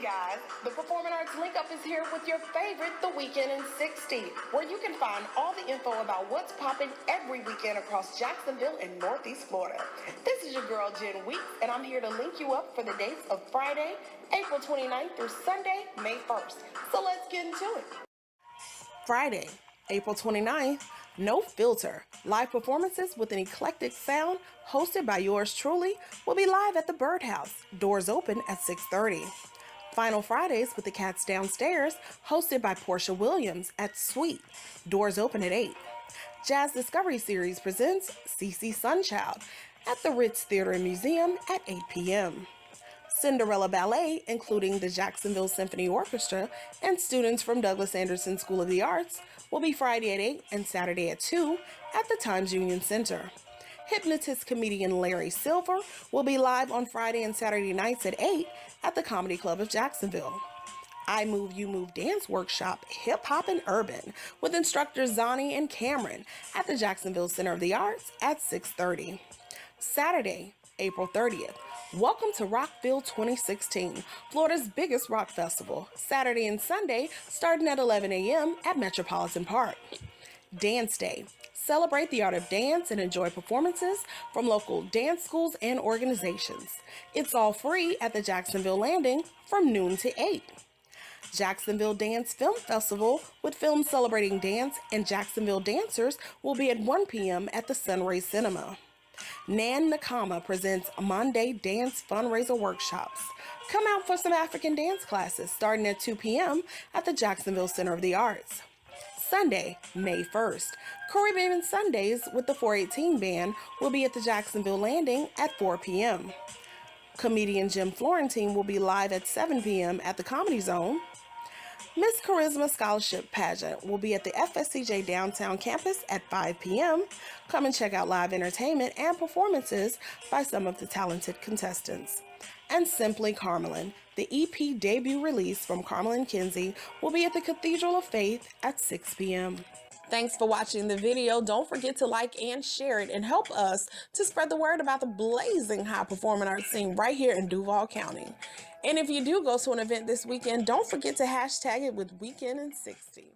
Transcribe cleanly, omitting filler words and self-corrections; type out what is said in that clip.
Hey guys, the Performing Arts Link Up is here with your favorite, The Weekend in 60, where you can find all the info about what's popping every weekend across Jacksonville and Northeast Florida. This is your girl, Jen Weeks, and I'm here to link you up for the dates of Friday, April 29th through Sunday, May 1st. So let's get into it. Friday, April 29th, No Filter. Live performances with an eclectic sound hosted by yours truly will be live at the Birdhouse. Doors open at 6:30. Final Fridays with the Cats Downstairs, hosted by Portia Williams at Sweet. Doors open at 8. Jazz Discovery Series presents CC Sunchild at the Ritz Theater and Museum at 8 p.m. Cinderella Ballet, including the Jacksonville Symphony Orchestra and students from Douglas Anderson School of the Arts, will be Friday at 8 and Saturday at 2 at the Times Union Center. Hypnotist comedian Larry Silver will be live on Friday and Saturday nights at 8 at the Comedy Club of Jacksonville. I Move You Move Dance Workshop, Hip Hop and Urban, with instructors Zani and Cameron at the Jacksonville Center of the Arts at 6:30. Saturday, April 30th. Welcome to Rockville 2016, Florida's biggest rock festival. Saturday and Sunday, starting at 11 a.m. at Metropolitan Park. Dance Day. Celebrate the art of dance and enjoy performances from local dance schools and organizations. It's all free at the Jacksonville Landing from noon to 8. Jacksonville Dance Film Festival, with films celebrating dance and Jacksonville dancers, will be at 1 p.m. at the Sunray Cinema. Nan Nakama presents Monday Dance Fundraiser Workshops. Come out for some African dance classes starting at 2 p.m. at the Jacksonville Center of the Arts. Sunday, May 1st. Caribbean Sundays with the 418 Band will be at the Jacksonville Landing at 4 p.m. Comedian Jim Florentine will be live at 7 p.m. at the Comedy Zone. Miss Charisma Scholarship Pageant will be at the FSCJ Downtown Campus at 5 p.m. Come and check out live entertainment and performances by some of the talented contestants. And Simply Carmelin, the EP debut release from Carmelin Kinsey, will be at the Cathedral of Faith at 6 p.m. Thanks for watching the video. Don't forget to like and share it and help us to spread the word about the blazing high performing arts scene right here in Duval County. And if you do go to an event this weekend, don't forget to hashtag it with Weekend in 60.